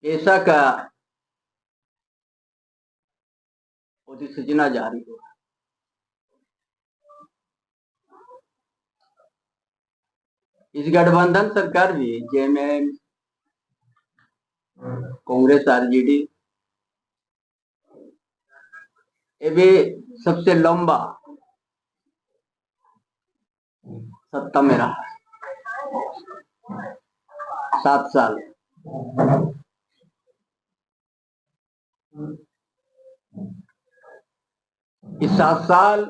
पेशा का अधिसूचना जारी हुआ। इस गठबंधन सरकार भी जेएमएम, कांग्रेस, आरजेडी, ये भी सबसे लंबा सत्ता में रहा, 7 साल। इस 7 साल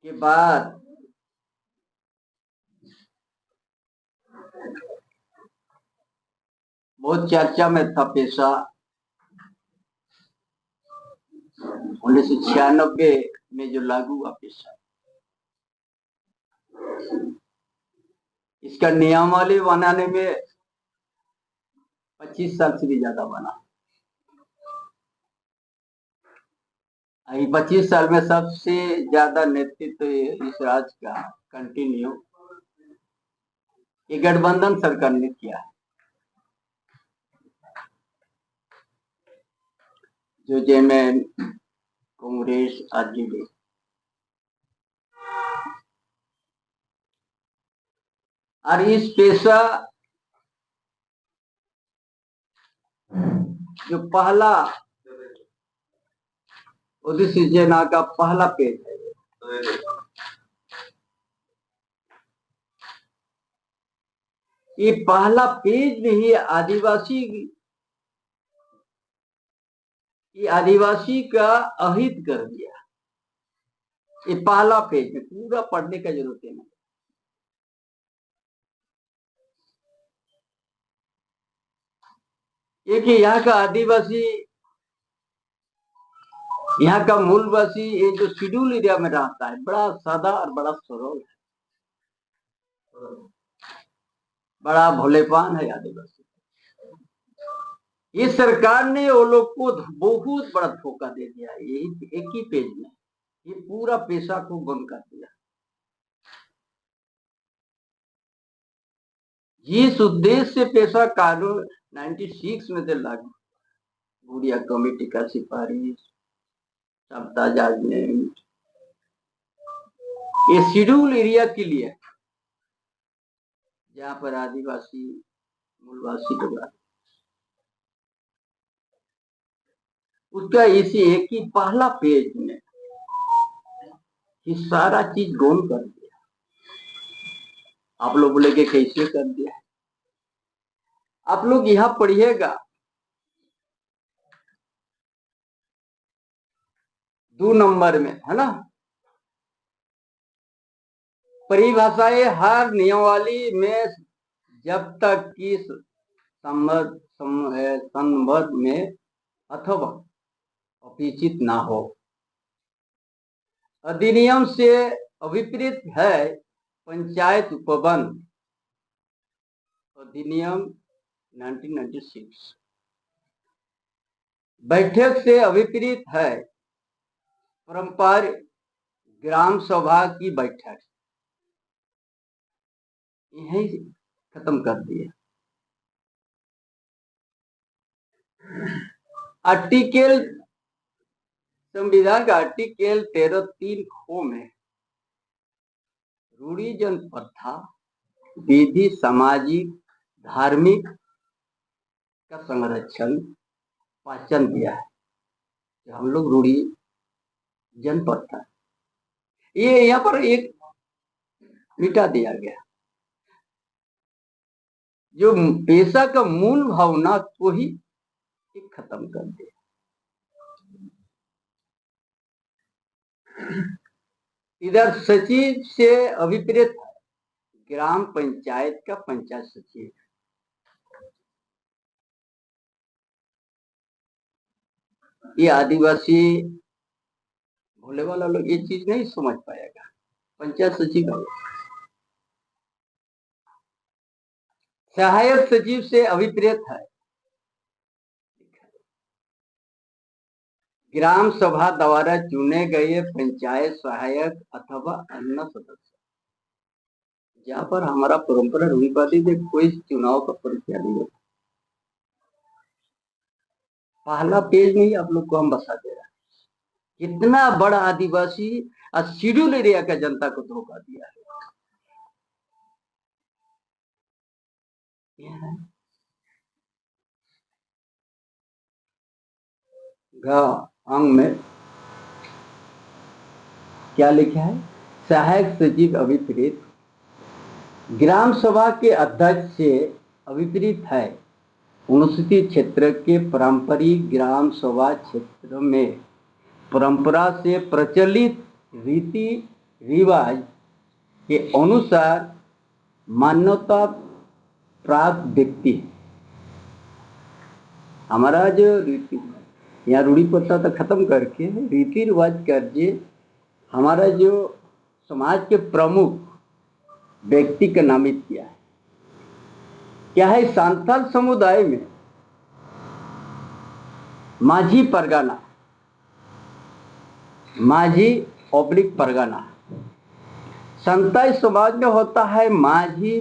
के बाद बहुत चर्चा में था पेशा। 1996 में जो लागू हुआ पेशा, इसका नियमावली बनाने में 25 साल से भी ज्यादा बना। 25 साल में सबसे ज्यादा नेतृत्व इस राज्य का कंटिन्यू ये गठबंधन सरकार ने किया है, जो जेएमएम, कांग्रेस, आरजेडी। और इस पेशा जो पहला अधिसूचना का पहला पेज है, ये पहला पेज में ही आदिवासी का अहित कर दिया। ये पहला पेज है, पूरा पढ़ने का जरूरत नहीं। एक यहाँ का आदिवासी, यहाँ का मूलवासी, ये जो शेड्यूल एरिया में रहता है, बड़ा सादा और बड़ा सरल है, बड़ा भोलेपान है आदिवासी। ये सरकार ने वो लोग को बहुत बड़ा धोखा दे दिया। यही एक ही पेज में ये पूरा पेशा को बंद कर दिया। जिस उद्देश्य से पेशा कानून 96 में से लागू, गुड़िया कमेटी का सिफारिश, सबता जजमेंट, ये शेड्यूल एरिया के लिए, जहाँ पर आदिवासी मूलवासी लोग, उसका इसी एक ही पहला पेज में ये सारा चीज गोल कर दिया। आप लोग बोलेंगे कैसे कर दिया? आप लोग यहाँ पढ़िएगा, 2 नंबर में है ना, परिभाषाएं हर नियमावली में जब तक कि संबंध में अथवा अपेक्षित ना हो, अधिनियम से अभिप्रेत है पंचायत उपबंध अधिनियम 1996। बैठक से अभिप्रेत है पारंपरिक ग्राम सभा की बैठक। यही खत्म कर दिया। आर्टिकल, संविधान का आर्टिकल 13(3) खो में रूढ़ी जन प्रथा, विधि, सामाजिक, धार्मिक का संरक्षण पाचन दिया है। हम लोग रूढ़ी जन प्रथा, ये यहाँ पर एक मिटा दिया गया। जो पेशा का मूल भावना को ही खत्म कर दिया। इधर सचिव से अभिप्रेत ग्राम पंचायत का पंचायत सचिव। ये आदिवासी भोले वाला लोग ये चीज नहीं समझ पाएगा। पंचायत सचिव है, सहायक सचिव से अभिप्रेत है ग्राम सभा द्वारा चुने गए पंचायत सहायक अथवा अन्य सदस्य। जहाँ पर हमारा परंपरा रूढ़िवादी से कोई चुनाव का प्रक्रिया नहीं होता, पहला पेज में ही आप लोग को हम बसा दे रहे हैं। कितना बड़ा आदिवासी और शेड्यूल एरिया का जनता को धोखा दिया है। अंग में क्या लिखा है? सहायक सचिव अभिप्रेत ग्राम सभा के अध्यक्ष से अभिप्रेत है। अनुसूचित क्षेत्र के पारंपरिक ग्राम सभा क्षेत्र में परंपरा से प्रचलित रीति रिवाज के अनुसार मान्यता प्राप्त व्यक्ति है। हमारा जो रीति यहाँ रूढ़ी प्रथा तो खत्म करके रीति रिवाज करके हमारा जो समाज के प्रमुख व्यक्ति का नामित किया है। क्या है? सांथाल समुदाय में माझी परगना, माझी ऑब्लिक परगना। संताई समाज में होता है माझी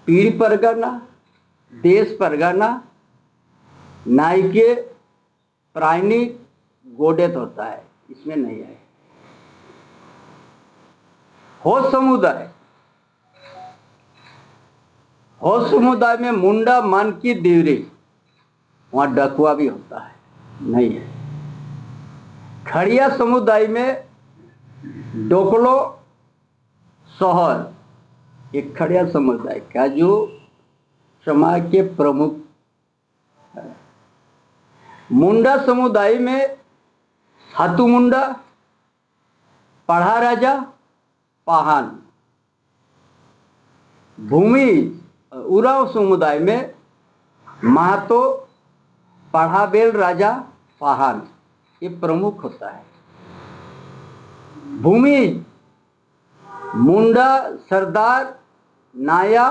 पीढ़ परगना, देश परगना, नायके प्रायणिक गोडेत होता है, इसमें नहीं है। हो समुदाय, हो समुदाय में मुंडा मानकी देवरी, वहां डकुआ भी होता है, नहीं है। खड़िया समुदाय में डोकलो शहर, एक खड़िया समुदाय का जो समाज के प्रमुख है। मुंडा समुदाय में हाथू मुंडा, पढ़ा राजा, पाहन। भूमि उराव समुदाय में महतो, पढ़ाबेल राजा, पाहन, ये प्रमुख होता है। भूमि मुंडा, सरदार, नाया,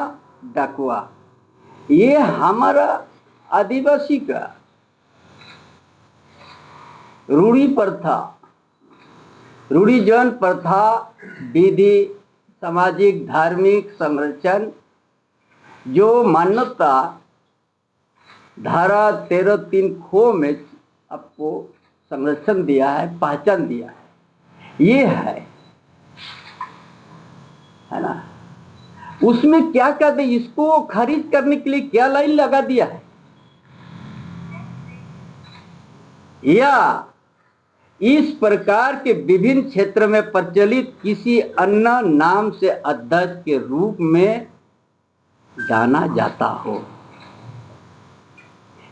डकुआ, ये हमारा आदिवासी का रूढ़ी प्रथा, रूढ़ीजन प्रथा, विधि, सामाजिक धार्मिक संरक्षण जो मान्यता धारा 13(3) खो में आपको संरक्षण दिया है, पहचान दिया है, ये है ना। उसमें क्या कहते, इसको खारिज करने के लिए क्या लाइन लगा दिया है? या इस प्रकार के विभिन्न क्षेत्र में प्रचलित किसी अन्य नाम से अध्यक्ष के रूप में जाना जाता हो,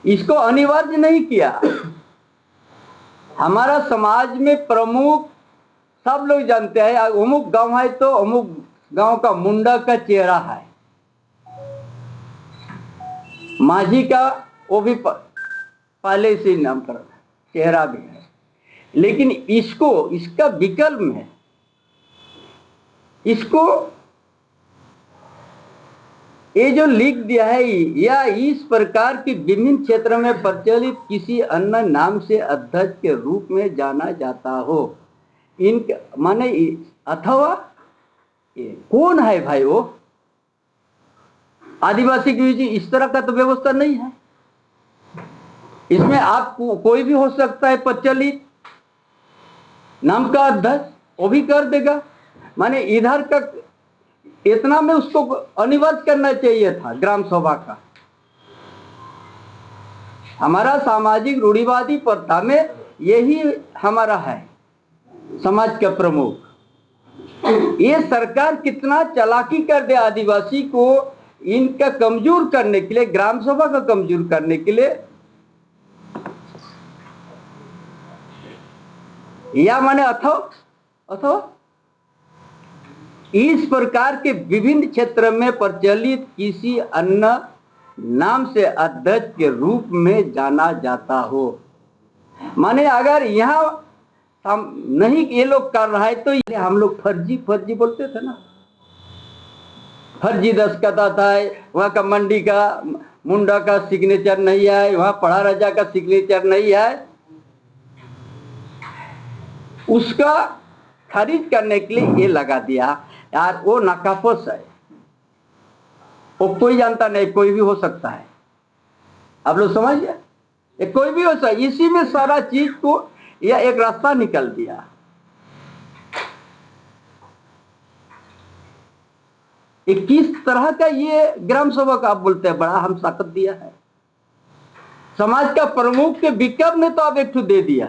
इसको अनिवार्य नहीं किया। हमारा समाज में प्रमुख सब लोग जानते हैं, अमुक गांव है तो अमुक गांव का मुंडा का चेहरा है, माझी का वो भी पहले से नामकरण चेहरा भी है। लेकिन इसको, इसका विकल्प है, इसको ये जो लिख दिया है, या इस प्रकार की विभिन्न क्षेत्र में प्रचलित किसी अन्य नाम से अध्यक्ष के रूप में जाना जाता हो, इनके माने अथवा कौन है भाई? वो आदिवासी के बीच इस तरह का तो व्यवस्था नहीं है। इसमें आप कोई भी हो सकता है प्रचलित नाम का अध्यक्ष, वो भी कर देगा। माने इधर का इतना में उसको अनिवार्य करना चाहिए था ग्राम सभा का। हमारा सामाजिक रूढ़िवादी प्रथा में यही हमारा है समाज का प्रमुख। ये सरकार कितना चालाकी कर दे आदिवासी को, इनका कमजोर करने के लिए, ग्राम सभा का कमजोर करने के लिए, या माने अथवा इस प्रकार के विभिन्न क्षेत्र में प्रचलित किसी अन्य नाम से अध्यक्ष के रूप में जाना जाता हो। माने अगर यहाँ हम नहीं ये लोग कर रहा है तो हम लोग फर्जी बोलते थे ना, फर्जी दस्तखत आता है, वहाँ का मंडी का मुंडा का सिग्नेचर नहीं है, वहाँ पढ़ा राजा का सिग्नेचर नहीं है, उसका खारिज करने के लिए ये लगा दिया। यार वो नाकाफोस है, वो कोई जानता नहीं, कोई भी हो सकता है। आप लोग समझ गए? ये कोई भी हो सकता, इसी में सारा चीज को यह एक रास्ता निकल दिया। किस तरह का ये ग्राम सेवक आप बोलते हैं, बड़ा हम ताकत दिया है। समाज का प्रमुख के विकल्प ने तो आप एक ठो दे दिया,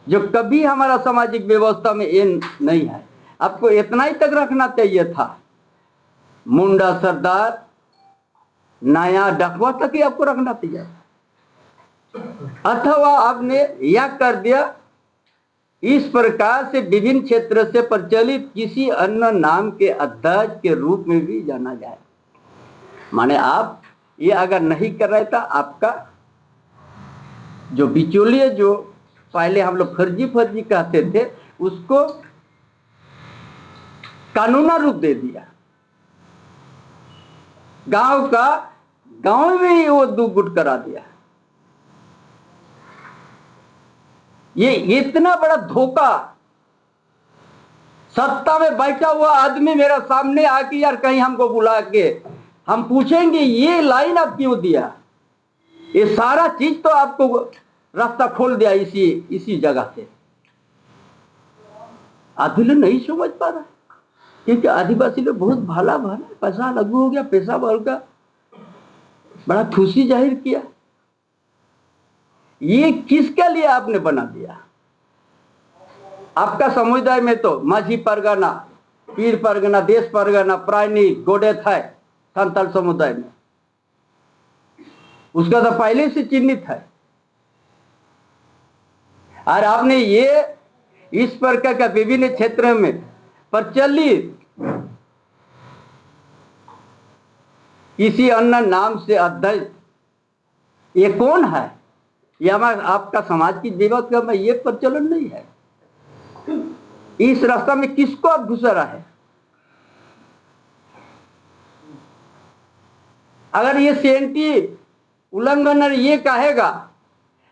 जो कभी हमारा सामाजिक व्यवस्था में ये नहीं है। आपको इतना ही तक रखना चाहिए था, मुंडा सरदार नया डकवा तक ही आपको रखना चाहिए, अथवा आपने यह कर दिया इस प्रकार से विभिन्न क्षेत्र से प्रचलित किसी अन्य नाम के अध्यक्ष के रूप में भी जाना जाए। माने आप ये अगर नहीं कर रहे था, आपका जो बिचौलिए जो पहले हम लोग फर्जी कहते थे, उसको कानूना रूप दे दिया। गांव में ही वो दो गुट करा दिया। ये इतना बड़ा धोखा, सत्ता में बैठा हुआ आदमी मेरा सामने आके यार कहीं हमको बुला के हम पूछेंगे ये लाइन आप क्यों दिया, ये सारा चीज तो आपको रास्ता खोल दिया इसी जगह से। आदिल नहीं समझ पा रहा, क्योंकि आदिवासी लोग बहुत भला पैसा लागू हो गया, पैसा बढ़ गया, बड़ा खुशी जाहिर किया। ये किसके लिए आपने बना दिया? आपका समुदाय में तो माझी परगना, पीर परगना, देश परगना, प्राणी गोडेत है संताल समुदाय में, उसका तो पहले से चिन्हित है। और आपने ये इस प्रकार का विभिन्न क्षेत्रों में प्रचलित किसी अन्य नाम से अध्यक्ष, ये कौन है? ये हमारा आपका समाज की व्यवस्था में ये प्रचलन नहीं है। इस रास्ता में किसको आप घुसा रहा है? अगर ये सेंटी उल्लंघन ये कहेगा,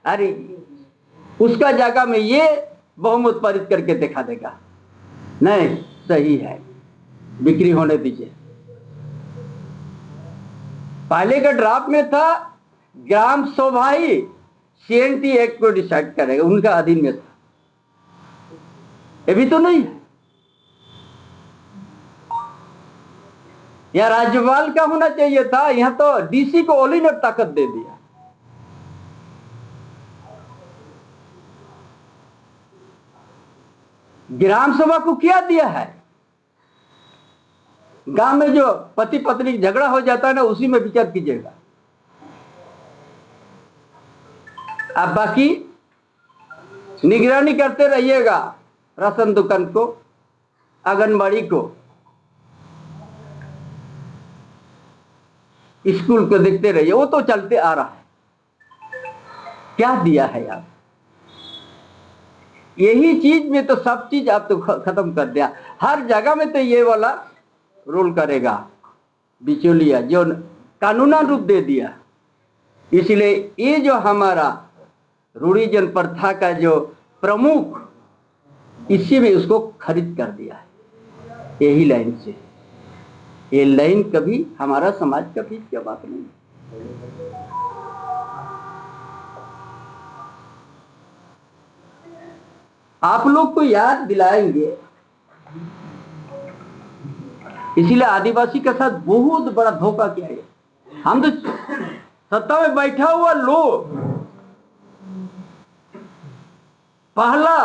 अरे उसका जगह में ये बहुमत पारित करके दिखा देगा, नहीं सही है, बिक्री होने दीजिए। पहले का ड्राफ्ट में था ग्राम सभा ही सीएनटी एक्ट को डिसाइड करेगा, उनका अधीन में था, ये भी तो नहीं है। या राज्यपाल का होना चाहिए था, यहां तो डीसी को ओली ने ताकत दे दिया। ग्राम सभा को क्या दिया है? गांव में जो पति पत्नी झगड़ा हो जाता है ना, उसी में विचार कीजिएगा। अब बाकी निगरानी करते रहिएगा, राशन दुकान को, आंगनबाड़ी को, स्कूल को देखते रहिए, वो तो चलते आ रहा है। क्या दिया है यार? यही चीज में तो सब चीज आप तो खत्म कर दिया। हर जगह में तो ये वाला रोल करेगा बिचौलिया, जो कानूनन रूप दे दिया। इसलिए ये जो हमारा रूढ़ी जन प्रथा का जो प्रमुख, इसी में उसको खरीद कर दिया है यही लाइन से। ये लाइन कभी हमारा समाज का भी क्या बात नहीं। आप लोग को याद दिलाएंगे, इसीलिए आदिवासी के साथ बहुत बड़ा धोखा किया है। हम तो सत्ता में बैठा हुआ लोग पहला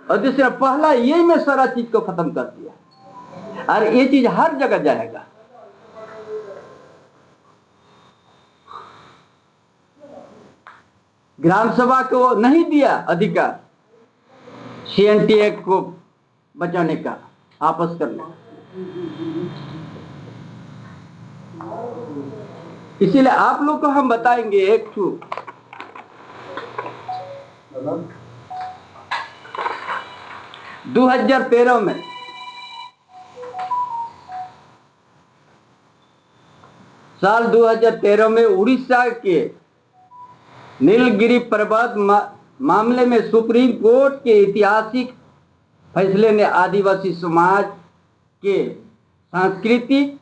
और दूसरा पहला यही में सारा चीज को खत्म कर दिया, और ये चीज हर जगह जाएगा। ग्राम सभा को नहीं दिया अधिकार सीएनटी एक्ट को बचाने का, आपस करने का। इसीलिए आप लोग को हम बताएंगे एक 2013 में साल 2013 में उड़ीसा के नीलगिरी पर्वत मामले में सुप्रीम कोर्ट के ऐतिहासिक फैसले ने आदिवासी समाज के सांस्कृतिक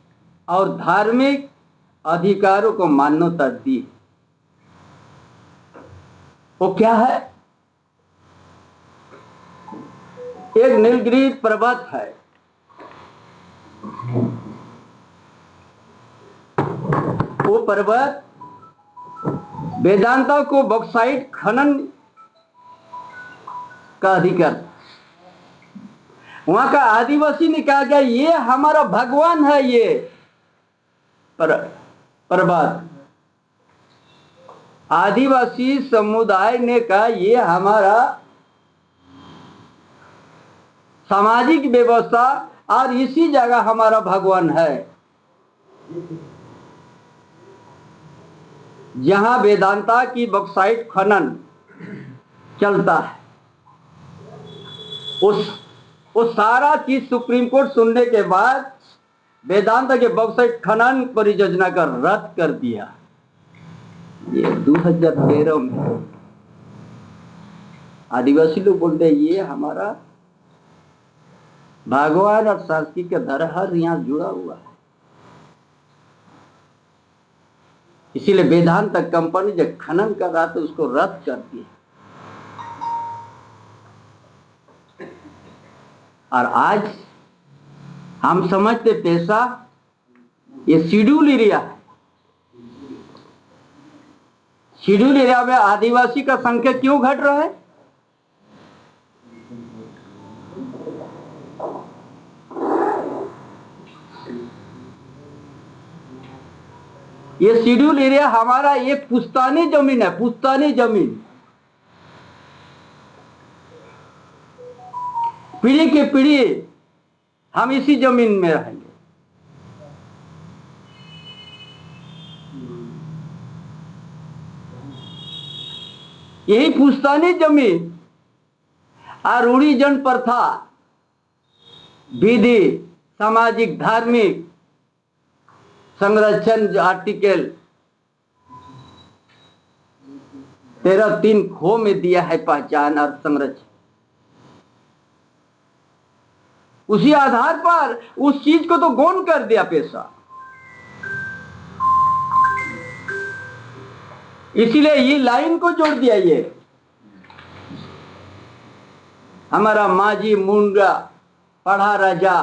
और धार्मिक अधिकारों को मान्यता दी। वो क्या है? एक नीलगिरी पर्वत है, वो पर्वत वेदांता को बॉक्साइट खनन का अधिकार, वहां का आदिवासी ने कहा गया ये हमारा भगवान है, ये पर्वत। आदिवासी समुदाय ने कहा ये हमारा सामाजिक व्यवस्था और इसी जगह हमारा भगवान है। जहां वेदांता की बॉक्साइट खनन चलता है, उस सारा चीज सुप्रीम कोर्ट सुनने के बाद वेदांता के बॉक्साइट खनन परियोजना का रद्द कर दिया। ये 2013 में आदिवासी लोग बोलते हैं ये हमारा भगवान और सांस्कृतिक धरोहर यहां जुड़ा हुआ है, इसीलिए वेदांत कंपनी जब खनन कर रहा तो उसको रद्द कर दिया। और आज हम समझते पैसा ये शेड्यूल एरिया है। शेड्यूल एरिया में आदिवासी का संख्या क्यों घट रहा है? ये शेड्यूल एरिया हमारा एक पुश्तैनी जमीन है, पुश्तैनी जमीन। पीढ़ी के पीढ़ी हम इसी जमीन में रहेंगे। यही पुश्तैनी जमीन और रूढ़ी जन प्रथा, विधि, सामाजिक धार्मिक संरक्षण आर्टिकल 13(3) खो में दिया है पहचान और संरक्षण। उसी आधार पर उस चीज को तो गौण कर दिया पैसा। इसीलिए ये लाइन को जोड़ दिया। ये हमारा माजी मुंडा पढ़ा राजा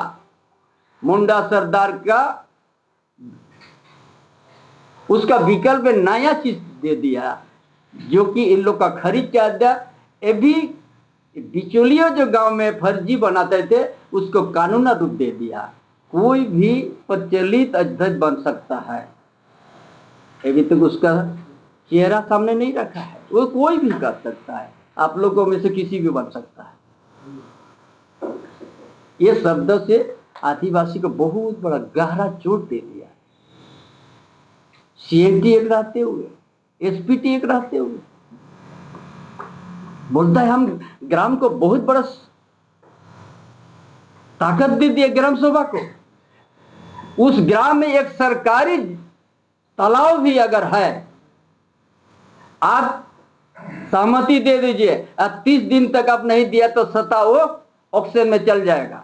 मुंडा सरदार का उसका विकल्प में नया चीज दे दिया, जो कि इन लोग का खरीद क्या दिया। ये भी बिचौलिया जो गांव में फर्जी बनाते थे उसको कानूनी रूप दे दिया। कोई भी प्रचलित अध्यक्ष बन सकता है, अभी तक उसका चेहरा सामने नहीं रखा है, वो कोई भी कर सकता है। आप लोगों में से किसी भी बन सकता है। ये शब्द से आदिवासी को बहुत बड़ा गहरा चोट दे दिया। सीएमटी एक रहते हुए, एसपीटी एक रहते हुए बोलता है हम ग्राम को बहुत बड़ा ताकत दे दिया ग्राम सभा को। उस ग्राम में एक सरकारी तालाब भी अगर है, आप सहमति दे दीजिए, 30 दिन तक आप नहीं दिया तो सत्ता वो ऑक्शन में चल जाएगा।